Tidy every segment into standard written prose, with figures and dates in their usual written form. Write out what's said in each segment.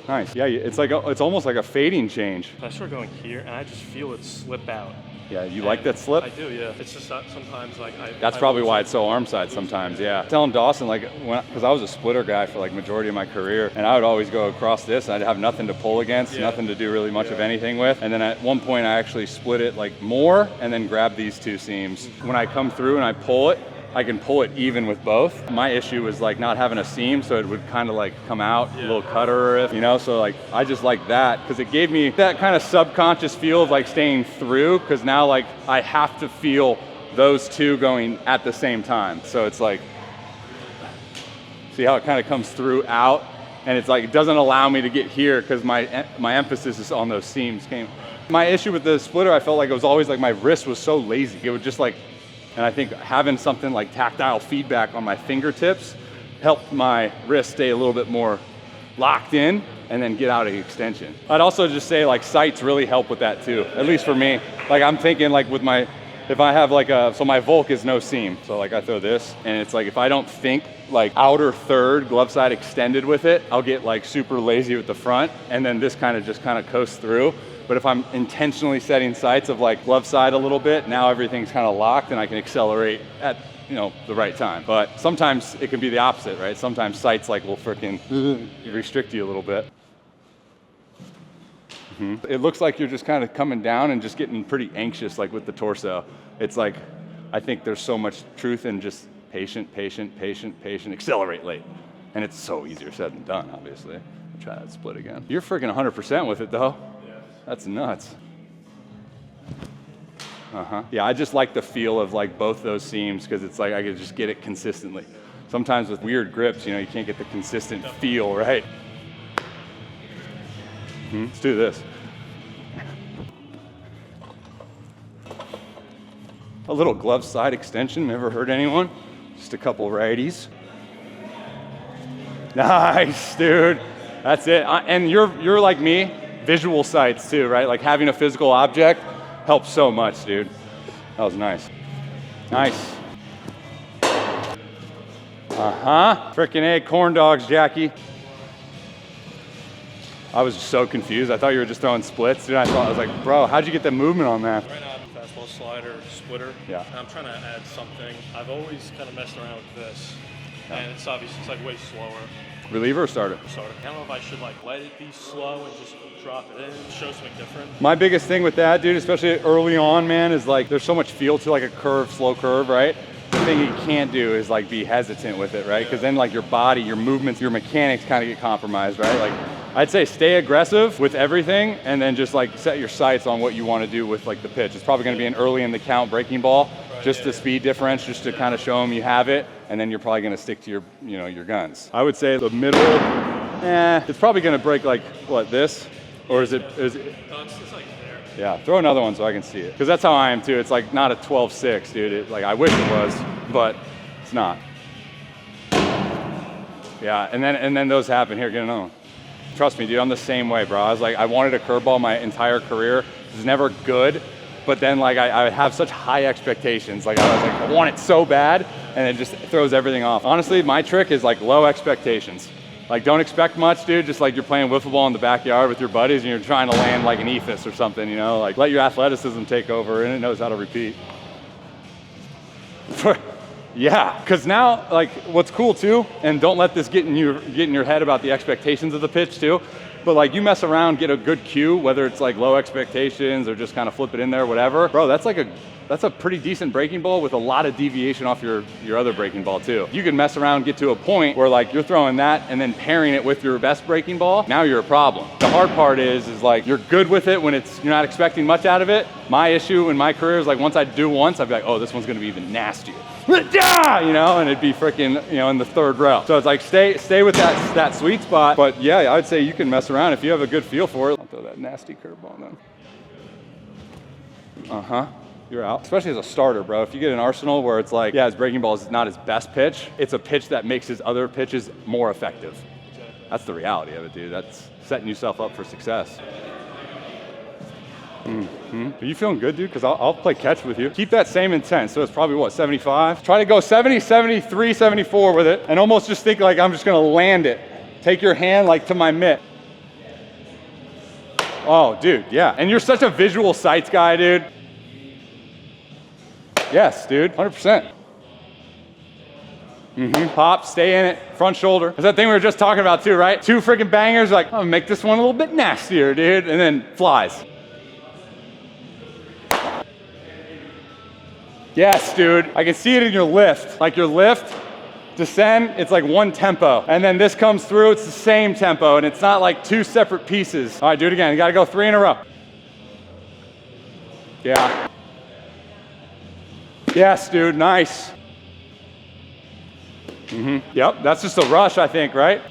Nice. Yeah, it's like it's almost like a fading change. I start going here, and I just feel it slip out. Yeah, you like that slip? I do, yeah. It's just that sometimes, like, That's probably why it's so arm side sometimes, yeah. Telling Dawson, like, because I was a splitter guy for like majority of my career, and I would always go across this, and I'd have nothing to pull against, nothing to do really much of anything with. And then at one point, I actually split it like more, and then grab these two seams. When I come through and I pull it, I can pull it even with both. My issue was like not having a seam, so it would kind of like come out, a little cutter, you know? So like, I just like that because it gave me that kind of subconscious feel of like staying through, because now like I have to feel those two going at the same time. So it's like, see how it kind of comes through out, and it's like, it doesn't allow me to get here because my emphasis is on those seams. My issue with the splitter, I felt like it was always like my wrist was so lazy. It would just like, and I think having something like tactile feedback on my fingertips helped my wrist stay a little bit more locked in and then get out of the extension. I'd also just say like sights really help with that too, at least for me. Like I'm thinking like with my, if I have like so my Volk is no seam. So like I throw this, and it's like if I don't think like outer third glove side extended with it, I'll get like super lazy with the front, and then this kind of just kind of coasts through. But if I'm intentionally setting sights of like glove side a little bit, now everything's kind of locked and I can accelerate at, you know, the right time. But sometimes it can be the opposite, right? Sometimes sights like will freaking restrict you a little bit. It looks like you're just kind of coming down and just getting pretty anxious like with the torso. It's like, I think there's so much truth in just patient, patient, patient, patient, accelerate late. And it's so easier said than done, obviously. I'll try that split again. You're freaking 100% with it though. That's nuts. Yeah, I just like the feel of like both those seams because it's like I can just get it consistently. Sometimes with weird grips, you know, you can't get the consistent feel, right? Let's do this. A little glove side extension, never hurt anyone. Just a couple righties. Nice, dude. That's it. And you're like me. Visual sights too, right? Like having a physical object helps so much, dude. That was nice. Nice. Frickin' A, corn dogs, Jackie. I was just so confused. I thought you were just throwing splits, dude. I was like, bro, how'd you get the movement on that? Right now, fastball, slider, splitter. Yeah. And I'm trying to add something. I've always kind of messed around with this. And it's obviously, it's like way slower. Reliever or starter? Starter. I don't know if I should like let it be slow and just drop it in and show something different. My biggest thing with that, dude, especially early on, man, is like there's so much feel to like a curve, slow curve, right? The thing you can't do is like be hesitant with it, right? Because then like your body, your movements, your mechanics kind of get compromised, right? Like I'd say stay aggressive with everything and then just like set your sights on what you want to do with like the pitch. It's probably going to be an early in the count breaking ball, just the speed difference, just to kind of show them you have it. And then you're probably going to stick to your, you know, your guns. I would say the middle, it's probably going to break like, what, this? Or is it? No, it's like there. Yeah, throw another one so I can see it. Because that's how I am too. It's like not a 12-6, dude. Like I wish it was, but it's not. Yeah, and then those happen. Here, get another one. Trust me, dude, I'm the same way, bro. I was like, I wanted a curveball my entire career. It was never good. But then like I have such high expectations. Like I was like, I want it so bad, and it just throws everything off. Honestly, my trick is like low expectations. Like don't expect much, dude. Just like you're playing wiffle ball in the backyard with your buddies and you're trying to land like an ethos or something, you know? Like let your athleticism take over and it knows how to repeat. Yeah, because now like what's cool too, and don't let this get in your head about the expectations of the pitch too. But like you mess around, get a good cue, whether it's like low expectations or just kind of flip it in there, whatever. Bro, that's a pretty decent breaking ball with a lot of deviation off your other breaking ball too. You can mess around, get to a point where like you're throwing that and then pairing it with your best breaking ball. Now you're a problem. The hard part is like you're good with it when you're not expecting much out of it. My issue in my career is like once I do once, I'd be like, oh, this one's gonna be even nastier. You know, and it'd be freaking, you know, in the third row. So it's like stay with that sweet spot. But yeah, I would say you can mess around if you have a good feel for it. I'll throw that nasty curveball then. You're out. Especially as a starter, bro. If you get an arsenal where it's like, yeah, his breaking ball is not his best pitch, it's a pitch that makes his other pitches more effective. That's the reality of it, dude. That's setting yourself up for success. Are you feeling good, dude? Because I'll play catch with you. Keep that same intent. So it's probably what, 75? Try to go 70, 73, 74 with it, and almost just think like I'm just gonna land it. Take your hand like to my mitt. Oh, dude, yeah. And you're such a visual sights guy, dude. Yes, dude, 100%. Pop, stay in it, front shoulder. That's that thing we were just talking about too, right? 2 freaking bangers, like, I'm gonna make this one a little bit nastier, dude, and then flies. Yes, dude, I can see it in your lift. Like your lift, descend, it's like one tempo. And then this comes through, it's the same tempo, and it's not like 2 separate pieces. All right, do it again, you gotta go 3 in a row. Yeah. Yes, dude, nice. Yep, that's just a rush, I think, right?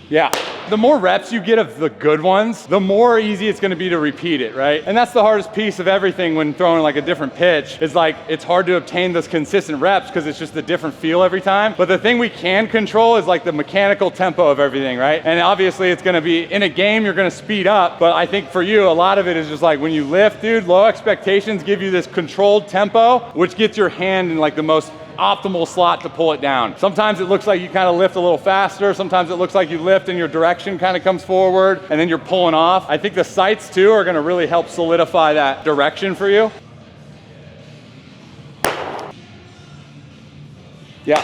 Yeah. The more reps you get of the good ones, the more easy it's gonna be to repeat it, right? And that's the hardest piece of everything when throwing like a different pitch, is like, it's hard to obtain those consistent reps because it's just a different feel every time. But the thing we can control is like the mechanical tempo of everything, right? And obviously it's gonna be, in a game, you're gonna speed up, but I think for you, a lot of it is just like when you lift, dude, low expectations give you this controlled tempo, which gets your hand in like the most optimal slot to pull it down. Sometimes it looks like you kind of lift a little faster. Sometimes it looks like you lift and your direction kind of comes forward and then you're pulling off. I think the sights too are gonna really help solidify that direction for you. Yeah.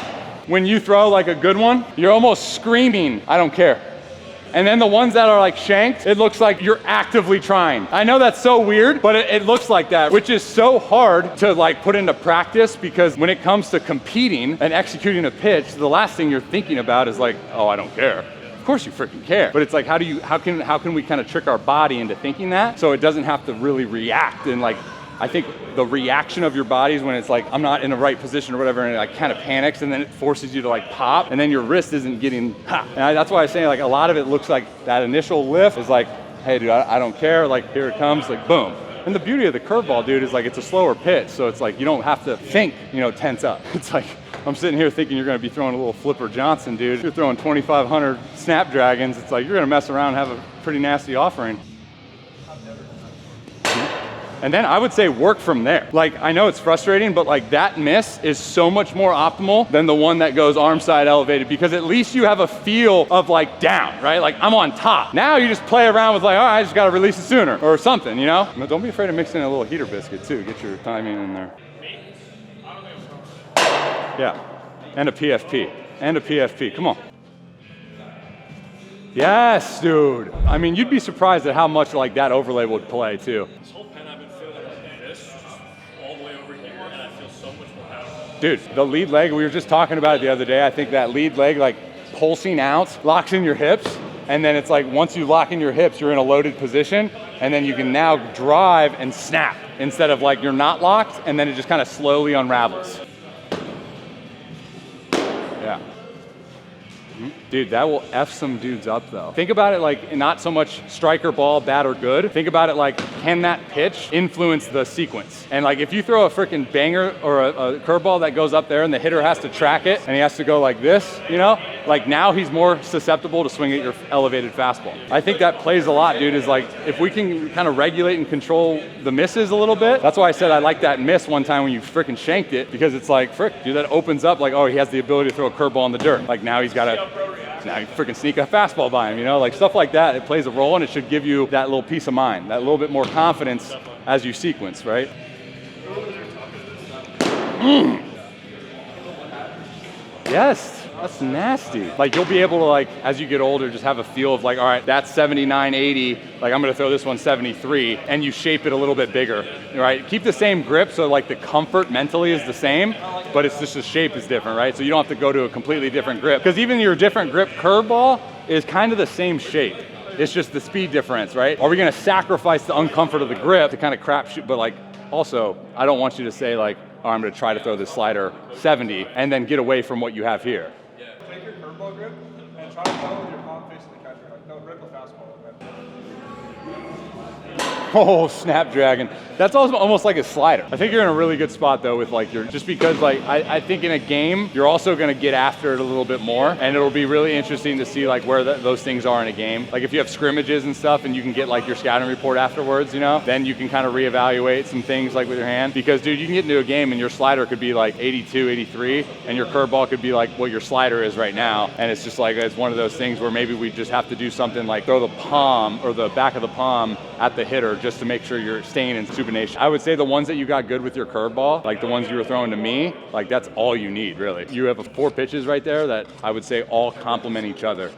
When you throw like a good one, you're almost screaming, I don't care. And then the ones that are like shanked, it looks like you're actively trying. I know that's so weird, but it looks like that, which is so hard to like put into practice, because when it comes to competing and executing a pitch, the last thing you're thinking about is like, oh, I don't care. Of course you freaking care. But it's like, how can we kind of trick our body into thinking that so it doesn't have to really react? And like, I think the reaction of your body is when it's like, I'm not in the right position or whatever, and it like kind of panics, and then it forces you to like pop, and then your wrist isn't getting, ha. And that's why I say like a lot of it looks like that initial lift is like, hey dude, I don't care, like here it comes, like boom. And the beauty of the curveball, dude, is like it's a slower pitch, so it's like you don't have to think, tense up. It's like, I'm sitting here thinking you're gonna be throwing a little Flipper Johnson, dude. You're throwing 2,500 Snapdragons, it's like you're gonna mess around and have a pretty nasty offering. And then I would say work from there. Like, I know it's frustrating, but like that miss is so much more optimal than the one that goes arm side elevated, because at least you have a feel of like down, right? Like I'm on top. Now you just play around with like, all right, I just gotta release it sooner or something, Don't be afraid of mixing in a little heater biscuit too. Get your timing in there. Yeah, and a PFP, come on. Yes, dude. I mean, you'd be surprised at how much like that overlay would play too. Dude, the lead leg, we were just talking about it the other day. I think that lead leg, like pulsing out, locks in your hips. And then it's like, once you lock in your hips, you're in a loaded position. And then you can now drive and snap instead of like you're not locked. And then it just kind of slowly unravels. Yeah. Dude, that will F some dudes up though. Think about it like not so much striker ball, bad or good. Think about it like, can that pitch influence the sequence? And like if you throw a freaking banger or a curveball that goes up there and the hitter has to track it and he has to go like this, like now he's more susceptible to swinging at your elevated fastball. I think that plays a lot, dude, is like if we can kind of regulate and control the misses a little bit. That's why I said I like that miss one time when you freaking shanked it, because it's like, frick, dude, that opens up like, oh, he has the ability to throw a curveball in the dirt. Like now he's got to, now you freaking sneak a fastball by him, like stuff like that. It plays a role, and it should give you that little peace of mind, that little bit more confidence as you sequence, right? Yes, that's nasty. Like you'll be able to like, as you get older, just have a feel of like, all right, that's 79, 80, like I'm gonna throw this one 73, and you shape it a little bit bigger, right? Keep the same grip, so like the comfort mentally is the same, but it's just the shape is different, right? So you don't have to go to a completely different grip, because even your different grip curveball is kind of the same shape. It's just the speed difference, right? Are we gonna sacrifice the uncomfort of the grip to kind of crap shoot, but like also, I don't want you to say like, oh, I'm gonna try to throw this slider 70 and then get away from what you have here. Yeah. Take your curveball grip and try to throw with your palm facing the catcher. Like, don't rip a fastball. Oh, Snapdragon. That's also almost like a slider. I think you're in a really good spot though with like just because like, I think in a game, you're also gonna get after it a little bit more, and it'll be really interesting to see like where those things are in a game. Like if you have scrimmages and stuff and you can get like your scouting report afterwards, then you can kind of reevaluate some things like with your hand. Because dude, you can get into a game and your slider could be like 82, 83, and your curveball could be like what your slider is right now. And it's just like, it's one of those things where maybe we just have to do something like throw the palm or the back of the palm at the hitter just to make sure you're staying in supination. I would say the ones that you got good with your curveball, like the ones you were throwing to me, like that's all you need, really. You have 4 pitches right there that I would say all complement each other.